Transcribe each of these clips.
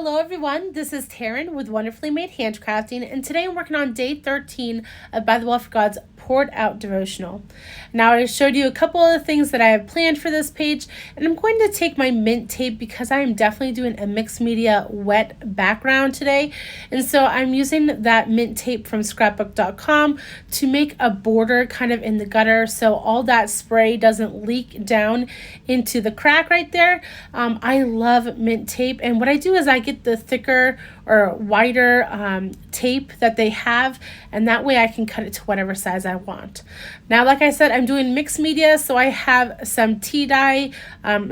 Hello everyone, this is Taryn with Wonderfully Made Handcrafting, and today I'm working on day 13 of By the Will of God's Poured Out devotional. Now I showed you a couple of the things that I have planned for this page, and I'm going to take my mint tape because I am definitely doing a mixed media wet background today, and so I'm using that mint tape from scrapbook.com to make a border kind of in the gutter so all that spray doesn't leak down into the crack right there. I love mint tape, and what I do is I get the thicker or wider tape that they have, and that way I can cut it to whatever size I want. Now, like I said, I'm doing mixed media, so I have some tea dye,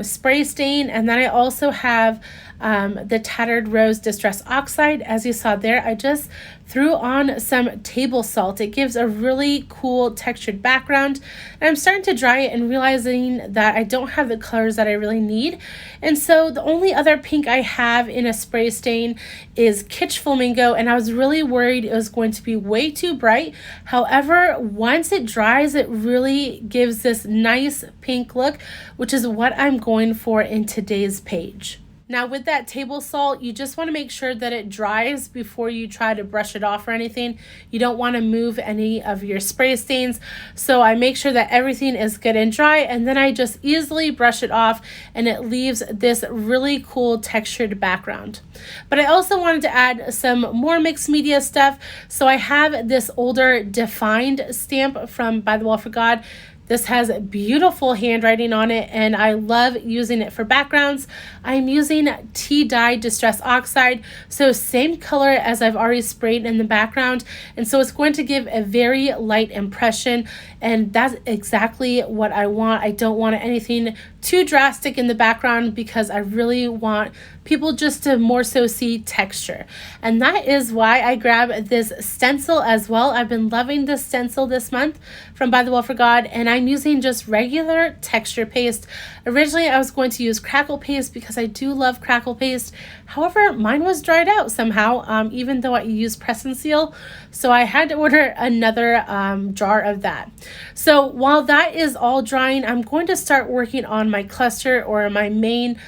spray stain, and then I also have the Tattered Rose Distress Oxide. As you saw there, I just threw on some table salt. It gives a really cool textured background, and I'm starting to dry it and realizing that I don't have the colors that I really need, and so the only other pink I have in a spray stain is Kitsch Flamingo, and I was really worried it was going to be way too bright. However, once it dries, it really gives this nice pink look, which is what I'm going for in today's page. Now with that table salt, you just want to make sure that it dries before you try to brush it off or anything. You don't want to move any of your spray stains. So I make sure that everything is good and dry, and then I just easily brush it off, and it leaves this really cool textured background. But I also wanted to add some more mixed media stuff. So I have this older defined stamp from By the Will of God. This has beautiful handwriting on it, and I love using it for backgrounds. I'm using tea dye Distress Oxide, so same color as I've already sprayed in the background, and so it's going to give a very light impression, and that's exactly what I want. I don't want anything too drastic in the background because I really want people just to more so see texture, and that is why I grabbed this stencil as well. I've been loving this stencil this month from By the Will of God, and I'm using just regular texture paste. Originally I was going to use crackle paste because I do love crackle paste. However, mine was dried out somehow, even though I used press and seal, so I had to order another jar of that. So while that is all drying, I'm going to start working on my cluster or my main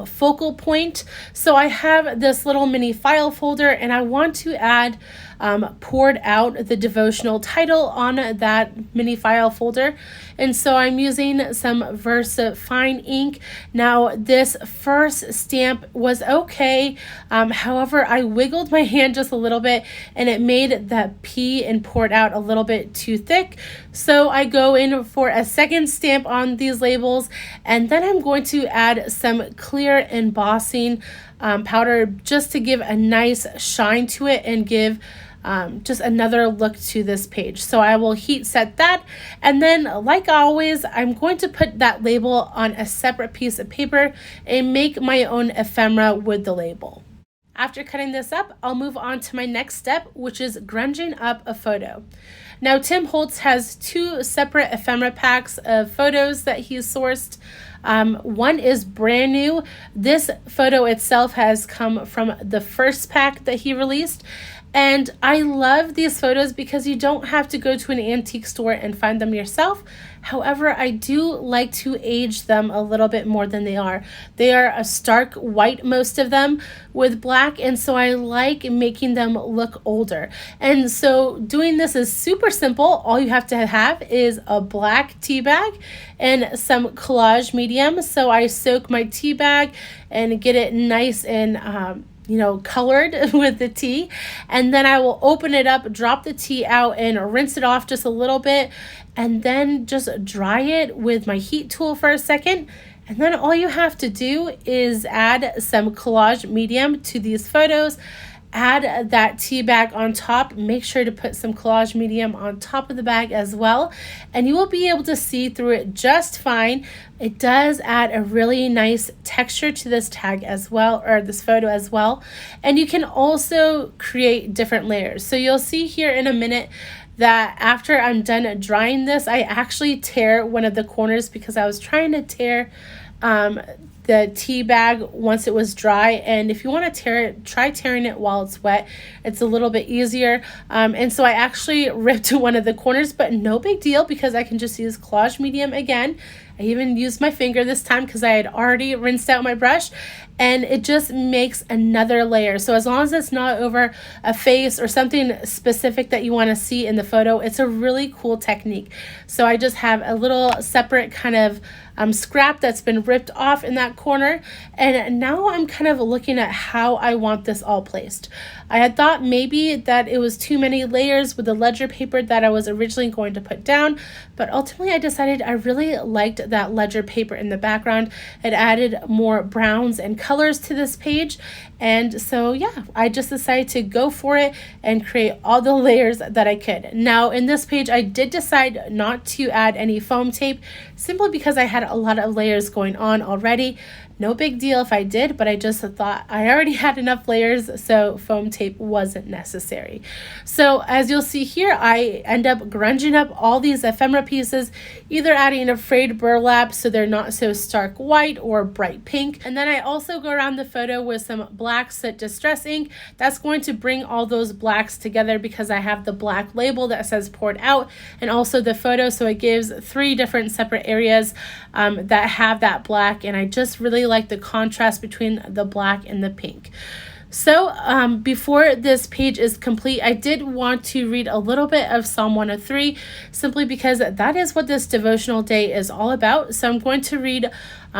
focal point. So I have this little mini file folder, and I want to add Poured Out, the devotional title, on that mini file folder, and so I'm using some Versa fine ink. Now this first stamp was okay, however I wiggled my hand just a little bit and it made that P in Poured Out a little bit too thick, so I go in for a second stamp on these labels, and then I'm going to add some clear embossing powder just to give a nice shine to it and give just another look to this page. So I will heat set that, and then like always I'm going to put that label on a separate piece of paper and make my own ephemera with the label. After cutting this up, I'll move on to my next step, which is grunging up a photo. Now Tim Holtz has two separate ephemera packs of photos that he's sourced. One is brand new. This photo itself has come from the first pack that he released. And I love these photos because you don't have to go to an antique store and find them yourself. However, I do like to age them a little bit more than they are. They are a stark white, most of them, with black, and so I like making them look older. And so doing this is super simple. All you have to have is a black tea bag and some Collage medium. So I soak my tea bag and get it nice and colored with the tea, and then I will open it up, drop the tea out, and rinse it off just a little bit, and then just dry it with my heat tool for a second. And then all you have to do is add some Collage medium to these photos, add that tea bag on top, make sure to put some Collage medium on top of the bag as well, and you will be able to see through it just fine. It does add a really nice texture to this tag as well, or this photo as well, and you can also create different layers. So you'll see here in a minute that after I'm done drying this, I actually tear one of the corners because I was trying to tear the tea bag once it was dry, and if you want to tear it, try tearing it while it's wet. It's a little bit easier, and so I actually ripped one of the corners, but no big deal because I can just use Collage medium again I even used my finger this time because I had already rinsed out my brush, and it just makes another layer. So as long as it's not over a face or something specific that you want to see in the photo, it's a really cool technique. So I just have a little separate kind of scrap that's been ripped off in that corner, and now I'm kind of looking at how I want this all placed. I had thought maybe that it was too many layers with the ledger paper that I was originally going to put down, but ultimately I decided I really liked that ledger paper in the background. It added more browns and colors to this page, and so yeah, I just decided to go for it and create all the layers that I could. Now in this page I did decide not to add any foam tape, simply because I had a lot of layers going on already. No big deal if I did, but I just thought I already had enough layers, so foam tape wasn't necessary. So as you'll see here, I end up grunging up all these ephemera pieces, either adding a frayed burlap so they're not so stark white or bright pink. And then I also go around the photo with some black soot distress ink. That's going to bring all those blacks together because I have the black label that says poured out and also the photo, so it gives 3 different separate areas that have that black, and I just really like the contrast between the black and the pink. So before this page is complete, I did want to read a little bit of Psalm 103, simply because that is what this devotional day is all about. So I'm going to read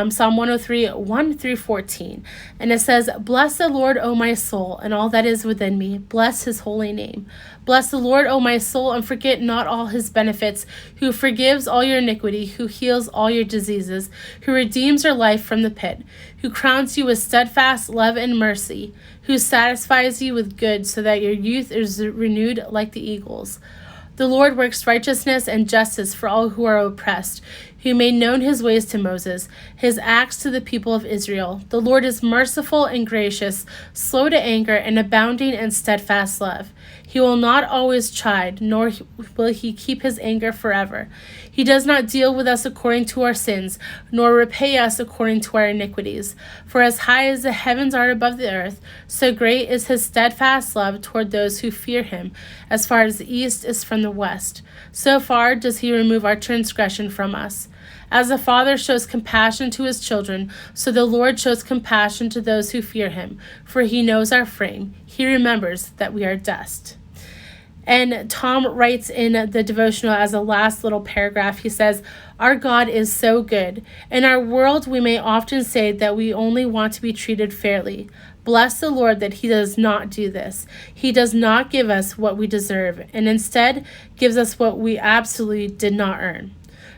Psalm 103, 1 through 14. And it says, "Bless the Lord, O my soul, and all that is within me. Bless his holy name. Bless the Lord, O my soul, and forget not all his benefits, who forgives all your iniquity, who heals all your diseases, who redeems your life from the pit, who crowns you with steadfast love and mercy, who satisfies you with good so that your youth is renewed like the eagles. The Lord works righteousness and justice for all who are oppressed, who made known his ways to Moses, his acts to the people of Israel. The Lord is merciful and gracious, slow to anger, and abounding in steadfast love. He will not always chide, nor will he keep his anger forever. He does not deal with us according to our sins, nor repay us according to our iniquities. For as high as the heavens are above the earth, so great is his steadfast love toward those who fear him. As far as the east is from the west, so far does he remove our transgression from us. As a father shows compassion to his children, so the Lord shows compassion to those who fear him. For he knows our frame. He remembers that we are dust." And Tom writes in the devotional as a last little paragraph, he says, "Our God is so good. In our world, we may often say that we only want to be treated fairly. Bless the Lord that he does not do this. He does not give us what we deserve, and instead gives us what we absolutely did not earn.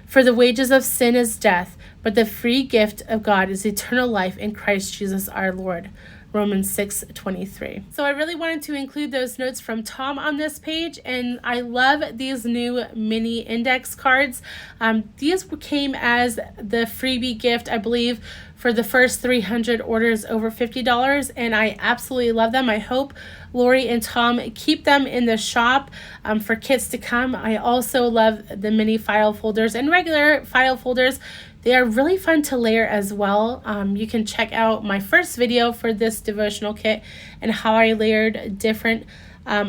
For the wages of sin is death, but the free gift of God is eternal life in Christ Jesus our Lord." Romans 6:23. So I really wanted to include those notes from Tom on this page, and I love these new mini index cards. These came as the freebie gift, I believe, for the first 300 orders over $50, and I absolutely love them. I hope Lori and Tom keep them in the shop for kits to come. I also love the mini file folders and regular file folders. They are really fun to layer as well. You can check out my first video for this devotional kit and how I layered different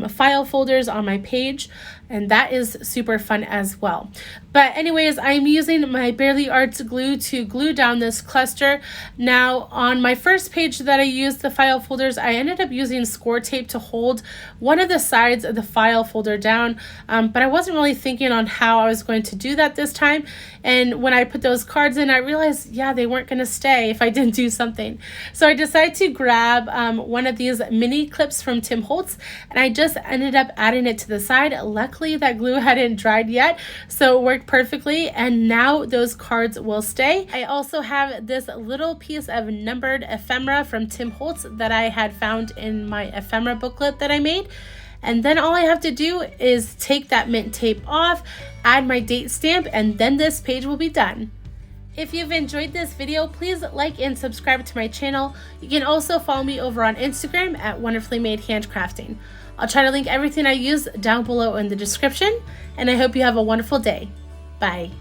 file folders on my page, and that is super fun as well. But anyways, I'm using my Barely Arts glue to glue down this cluster. Now on my first page that I used the file folders, I ended up using score tape to hold one of the sides of the file folder down, but I wasn't really thinking on how I was going to do that this time. And when I put those cards in, I realized, yeah, they weren't going to stay if I didn't do something. So I decided to grab one of these mini clips from Tim Holtz, and I just ended up adding it to the side. Luckily, that glue hadn't dried yet, so it worked perfectly, and now those cards will stay. I also have this little piece of numbered ephemera from Tim Holtz that I had found in my ephemera booklet that I made. And then all I have to do is take that mint tape off, add my date stamp, and then this page will be done. If you've enjoyed this video, please like and subscribe to my channel. You can also follow me over on Instagram at Wonderfully Made Handcrafting. I'll try to link everything I use down below in the description, and I hope you have a wonderful day. Bye.